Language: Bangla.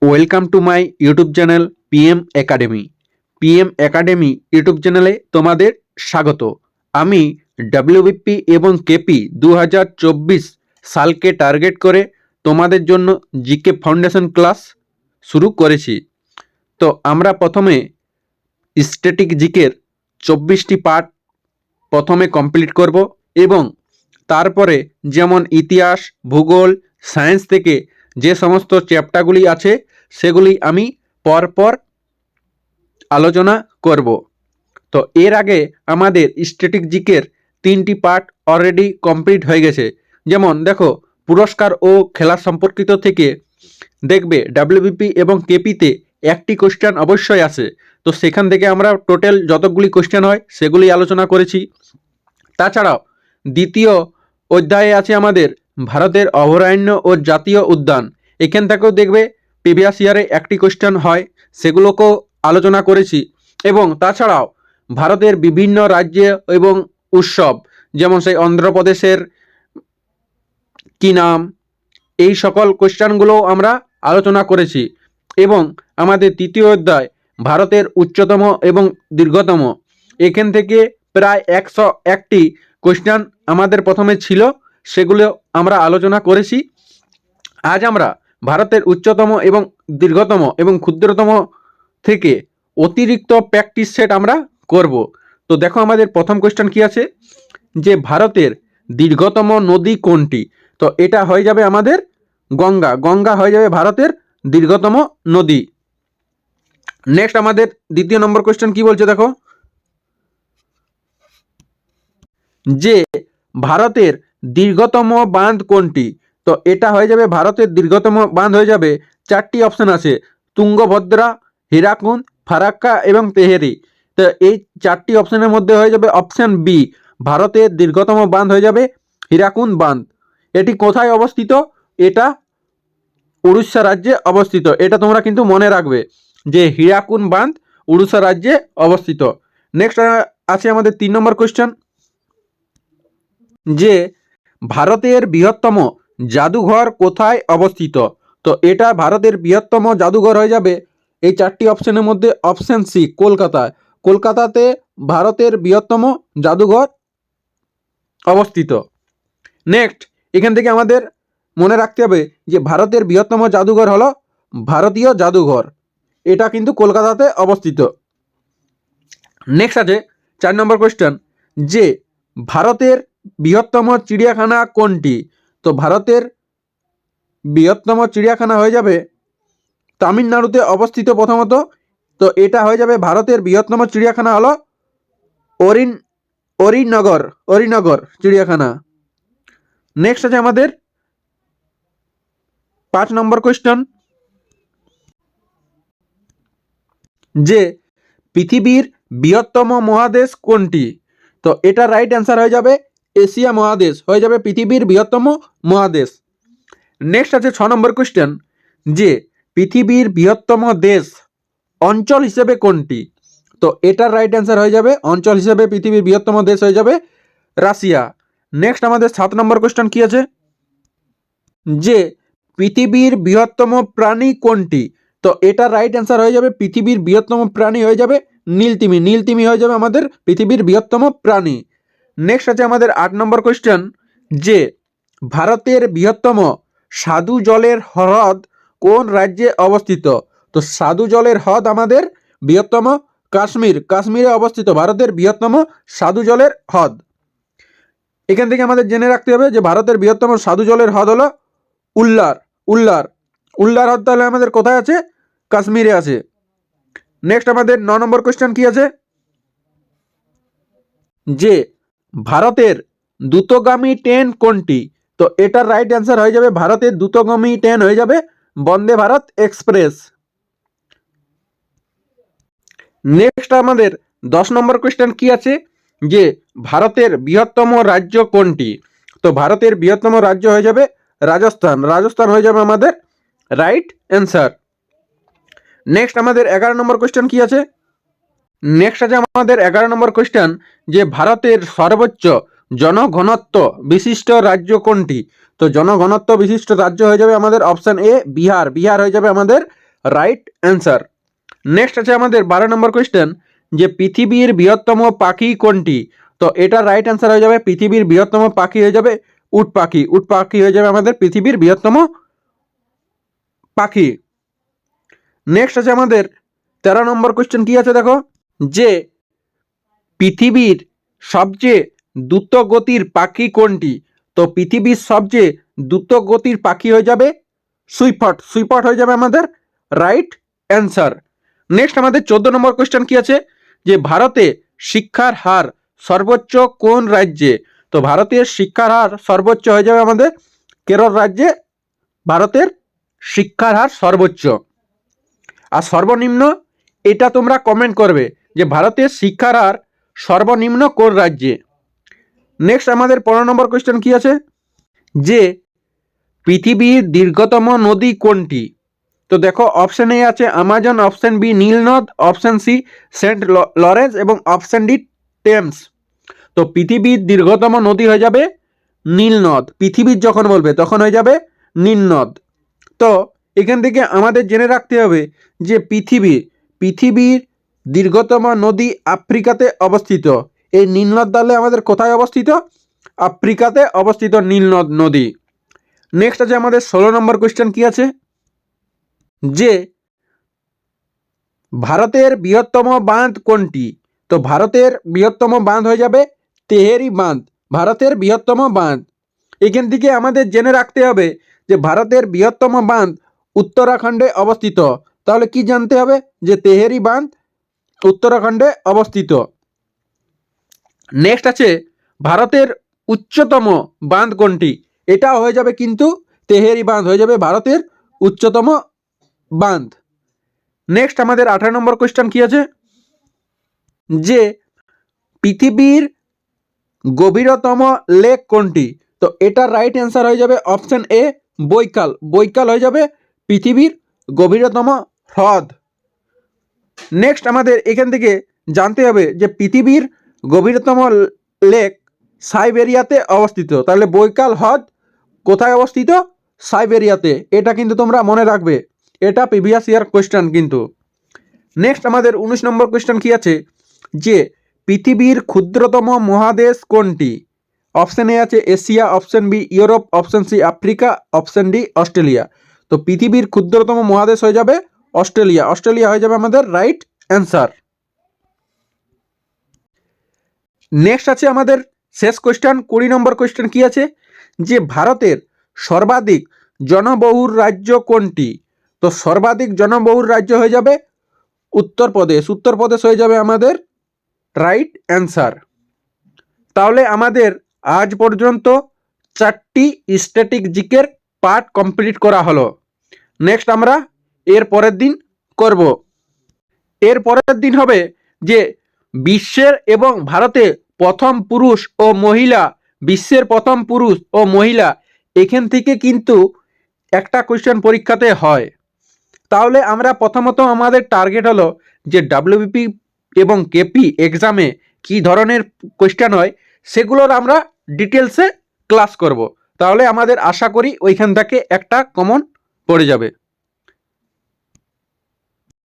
Welcome to my YouTube channel PM academy. PM academy YouTube চ্যানেলে তোমাদের স্বাগত। আমি ডাব্লিউবিপি এবং কেপি 2024 সালকে টার্গেট করে তোমাদের জন্য জিকে ফাউন্ডেশন ক্লাস শুরু করেছি। তো আমরা প্রথমে স্ট্যাটিক জিকের 24টি পার্ট প্রথমে কমপ্লিট করব এবং তারপরে যেমন ইতিহাস, ভূগোল, সায়েন্স থেকে যে সমস্ত চ্যাপ্টারগুলি আছে সেগুলি আমি পরপর আলোচনা করব। তো এর আগে আমাদের স্ট্যাটিক জিকের 3টি পার্ট অলরেডি কমপ্লিট হয়ে গেছে। যেমন দেখো, পুরস্কার ও খেলা সম্পর্কিত থেকে দেখবে ডাব্লিউবিপি এবং কেপিতে একটি কোশ্চেন অবশ্যই আসে। তো সেখান থেকে আমরা টোটাল যতগুলি কোশ্চেন হয় সেগুলি আলোচনা করেছি। তাছাড়াও দ্বিতীয় অধ্যায়ে আছে আমাদের ভারতের অভয়ারণ্য ও জাতীয় উদ্যান। এখান থেকেও দেখবে প্রিভিয়াস ইয়ারে একটি কোশ্চেন হয়, সেগুলোকেও আলোচনা করেছি। এবং তাছাড়াও ভারতের বিভিন্ন রাজ্যে এবং উৎসব, যেমন সেই অন্ধ্রপ্রদেশের কি নাম, এই সকল কোশ্চেনগুলোও আমরা আলোচনা করেছি। এবং আমাদের তৃতীয় অধ্যায় ভারতের উচ্চতম এবং দীর্ঘতম, এখান থেকে প্রায় 101টি কোশ্চেন আমাদের প্রথমে ছিল, সেগুলো আমরা আলোচনা করেছি। আজ আমরা ভারতের উচ্চতম এবং দীর্ঘতম এবং ক্ষুদ্রতম থেকে অতিরিক্ত প্র্যাকটিস সেট আমরা করব। তো দেখো আমাদের প্রথম কোশ্চেন কি আছে, যে ভারতের দীর্ঘতম নদী কোনটি? তো এটা হয়ে যাবে আমাদের গঙ্গা। গঙ্গা হয়ে যাবে ভারতের দীর্ঘতম নদী। নেক্সট আমাদের দ্বিতীয় নম্বর কোশ্চেন কি বলছে দেখো, যে ভারতের দীর্ঘতম বাঁধ কোনটি? তো এটা হয়ে যাবে ভারতের দীর্ঘতম বাঁধ হয়ে যাবে, 4টি অপশন আছে, তুঙ্গভদ্রা, হীরাকুদ, ফারাক্কা এবং তেহেরি। তো এই 4টি অপশনের মধ্যে হয়ে যাবে অপশন বি, ভারতের দীর্ঘতম বাঁধ হয়ে যাবে হীরাকুদ বাঁধ। এটি কোথায় অবস্থিত? এটা উড়িষ্যা রাজ্যে অবস্থিত। এটা তোমরা কিন্তু মনে রাখবে যে হীরাকুদ বাঁধ উড়িষ্যা রাজ্যে অবস্থিত। নেক্সট আছে আমাদের 3 নম্বর কোশ্চেন, যে ভারতের বৃহত্তম জাদুঘর কোথায় অবস্থিত? তো এটা ভারতের বৃহত্তম জাদুঘর হয়ে যাবে এই 4টি অপশনের মধ্যে অপশন সি, কলকাতায়। কলকাতাতে ভারতের বৃহত্তম জাদুঘর অবস্থিত। নেক্সট এখান থেকে আমাদের মনে রাখতে হবে যে ভারতের বৃহত্তম জাদুঘর হলো ভারতীয় জাদুঘর, এটা কিন্তু কলকাতাতে অবস্থিত। নেক্সট আছে 4 নম্বর কোশ্চেন, যে ভারতের বৃহত্তম চিড়িয়াখানা কোনটি? তো ভারতের বৃহত্তম চিড়িয়াখানা হয়ে যাবে তামিলনাড়ুতে অবস্থিত প্রথমত। তো এটা হয়ে যাবে ভারতের বৃহত্তম চিড়িয়াখানা হলো অরিনগর চিড়িয়াখানা। নেক্সট আছে আমাদের 5 নম্বর কোশ্চেন, যে পৃথিবীর বৃহত্তম মহাদেশ কোনটি? তো এটা রাইট অ্যান্সার হয়ে যাবে এশিয়া মহাদেশ, হয়ে যাবে পৃথিবীর বৃহত্তম মহাদেশ। নেক্সট আছে 6 নম্বর কোশ্চেন, যে পৃথিবীর বৃহত্তম দেশ অঞ্চল হিসেবে কোনটি? তো এটার রাইট অ্যান্সার হয়ে যাবে অঞ্চল হিসেবে পৃথিবীর বৃহত্তম দেশ হয়ে যাবে রাশিয়া। নেক্সট আমাদের 7 নম্বর কোশ্চেন কি আছে, যে পৃথিবীর বৃহত্তম প্রাণী কোনটি? তো এটা রাইট অ্যান্সার হয়ে যাবে পৃথিবীর বৃহত্তম প্রাণী হয়ে যাবে নীলতিমি। নীলতিমি হয়ে যাবে আমাদের পৃথিবীর বৃহত্তম প্রাণী। নেক্সট আছে আমাদের 8 নম্বর কোশ্চেন, যে ভারতের বৃহত্তম স্বাদু জলের হ্রদ কোন রাজ্যে অবস্থিত? তো স্বাদু জলের হ্রদ আমাদের বৃহত্তম কাশ্মীরে অবস্থিত ভারতের বৃহত্তম স্বাদু জলের হ্রদ। এখান থেকে আমাদের জেনে রাখতে হবে যে ভারতের বৃহত্তম স্বাদু জলের হ্রদ হলো উল্লার হ্রদ। তাহলে আমাদের কোথায় আছে? কাশ্মীরে আছে। নেক্সট আমাদের 9 নম্বর কোশ্চেন কি আছে, যে ভারতের দ্রুতগামী ট্রেন কোনটি? তো এটার রাইট অ্যান্সার হয়ে যাবে ভারতের দ্রুতগামী ট্রেন হয়ে যাবে বন্দে ভারত এক্সপ্রেস। নেক্সট আমাদের 10 নম্বর কোশ্চেন কি আছে, যে ভারতের বৃহত্তম রাজ্য কোনটি? তো ভারতের বৃহত্তম রাজ্য হয়ে যাবে রাজস্থান হয়ে যাবে আমাদের রাইট অ্যান্সার। নেক্সট আমাদের 11 নম্বর কোশ্চেন কি আছে, নেক্সট আছে আমাদের 11 নম্বর কোশ্চেন, যে ভারতের সর্বোচ্চ জনঘনত্ব বিশিষ্ট রাজ্য কোনটি? তো জনঘনত্ব বিশিষ্ট রাজ্য হয়ে যাবে আমাদের অপশন এ বিহার হয়ে যাবে আমাদের রাইট অ্যান্সার। নেক্সট আছে আমাদের 12 নম্বর কোয়েশ্চেন, যে পৃথিবীর বৃহত্তম পাখি কোনটি? তো এটা রাইট অ্যান্সার হয়ে যাবে, পৃথিবীর বৃহত্তম পাখি হয়ে যাবে উট পাখি। উট পাখি হয়ে যাবে আমাদের পৃথিবীর বৃহত্তম পাখি। নেক্সট আছে আমাদের 13 নম্বর কোয়েশ্চেন, কি আছে দেখো, যে পৃথিবীর সবচেয়ে দ্রুত গতির পাখি কোনটি? তো পৃথিবীর সবচেয়ে দ্রুত গতির পাখি হয়ে যাবে সুইফট। সুইফট হয়ে যাবে আমাদের রাইট অ্যান্সার। নেক্সট আমাদের 14 নম্বর কোয়েশ্চেন, কি আছে, যে ভারতে শিক্ষার হার সর্বোচ্চ কোন রাজ্যে? তো ভারতের শিক্ষার হার সর্বোচ্চ হয়ে যাবে আমাদের কেরল রাজ্যে ভারতের শিক্ষার হার সর্বোচ্চ। আর সর্বনিম্ন এটা তোমরা কমেন্ট করবে যে ভারতের শিক্ষার হার সর্বনিম্ন কোন রাজ্যে। নেক্সট আমাদের 15 নম্বর কোয়েশ্চেন, কি আছে, যে পৃথিবীর দীর্ঘতম নদী কোনটি? তো দেখো, অপশন এ আছে আমাজন, অপশন বি নীলনদ, অপশন সি সেন্ট লরেন্স এবং অপশন ডি টেমস। তো পৃথিবীর দীর্ঘতম নদী হয়ে যাবে নীলনদ। পৃথিবীর যখন বলবে তখন হয়ে যাবে নীলনদ। তো এখান থেকে আমাদের জেনে রাখতে হবে যে পৃথিবীর দীর্ঘতম নদী আফ্রিকাতে অবস্থিত। এই নীলনদ তাহলে আমাদের কোথায় অবস্থিত? আফ্রিকাতে অবস্থিত নীলনদ নদী। নেক্সট আছে আমাদের 16 নম্বর কোয়েশ্চেন, কি আছে, যে ভারতের বৃহত্তম বাঁধ কোনটি? তো ভারতের বৃহত্তম বাঁধ হয়ে যাবে তেহেরি বাঁধ, ভারতের বৃহত্তম বাঁধ। এখান থেকে আমাদের জেনে রাখতে হবে যে ভারতের বৃহত্তম বাঁধ উত্তরাখণ্ডে অবস্থিত। তাহলে কি জানতে হবে? যে তেহেরি বাঁধ উত্তরাখণ্ডে অবস্থিত। নেক্সট আছে ভারতের উচ্চতম বাঁধ কোনটি? এটা হয়ে যাবে কিন্তু তেহেরি বাঁধ হয়ে যাবে ভারতের উচ্চতম বাঁধ। নেক্সট আমাদের 18 নম্বর কোয়েশ্চেন, কি আছে, যে পৃথিবীর গভীরতম লেক কোনটি? তো এটার রাইট অ্যান্সার হয়ে যাবে অপশন এ বৈকাল। বৈকাল হয়ে যাবে পৃথিবীর গভীরতম হ্রদ। নেক্সট আমাদের এখান থেকে জানতে হবে যে পৃথিবীর গভীরতম লেক সাইবেরিয়াতে অবস্থিত। তাহলে বৈকাল হ্রদ কোথায় অবস্থিত? সাইবেরিয়াতে। এটা কিন্তু তোমরা মনে রাখবে, এটা প্রিভিয়াস ইয়ার কোয়েশ্চেন কিন্তু। নেক্সট আমাদের 19 নম্বর কোয়েশ্চেন, কি আছে, যে পৃথিবীর ক্ষুদ্রতম মহাদেশ কোনটি? অপশন এ আছে Asia, option B Europe, option C Africa, option D Australia. তো পৃথিবীর ক্ষুদ্রতম মহাদেশ হয়ে যাবে অস্ট্রেলিয়া। অস্ট্রেলিয়া হয়ে যাবে আমাদের রাইট অ্যান্সার। নেক্সট আছে আমাদের শেষ কোয়েশ্চেন 20 নম্বর কোয়েশ্চেন, কি আছে, যে ভারতের সর্বাধিক জনবহুল রাজ্য কোনটি? তো সর্বাধিক জনবহুল রাজ্য হয়ে যাবে উত্তরপ্রদেশ। উত্তরপ্রদেশ হয়ে যাবে আমাদের রাইট অ্যান্সার। তাহলে আমাদের আজ পর্যন্ত 4টি স্ট্যাটিক জিকের পার্ট কমপ্লিট করা হলো। নেক্সট আমরা এর পরের দিন করব। এর পরের দিন হবে যে বিশ্বের এবং ভারতে প্রথম পুরুষ ও মহিলা, বিশ্বের প্রথম পুরুষ ও মহিলা, এখান থেকে কিন্তু একটা কোয়েশ্চেন পরীক্ষাতে হয়। তাহলে আমরা প্রথমত আমাদের টার্গেট হলো যে ডাব্লিউবিপি এবং কেপি এক্সামে কি ধরনের কোয়েশ্চেন হয় সেগুলোর আমরা ডিটেলসে ক্লাস করব। তাহলে আমাদের আশা করি ওইখান থেকে একটা কমন পড়ে যাবে।